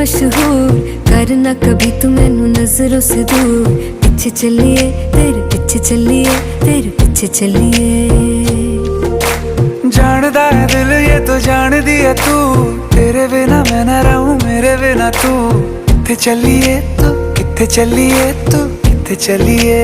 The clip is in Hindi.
मशहूर, करना कभी तू मैनू नजरों से दूर। पीछे चलिए तेरे पीछे चलिए, तेरे पीछे चलिए। जानदा है दिल ये तो जान दिया तू, तेरे बिना मैं ना रहूं मेरे बिना तू। किथे चलिए तू, किथे चलिए तू, किथे चलिए।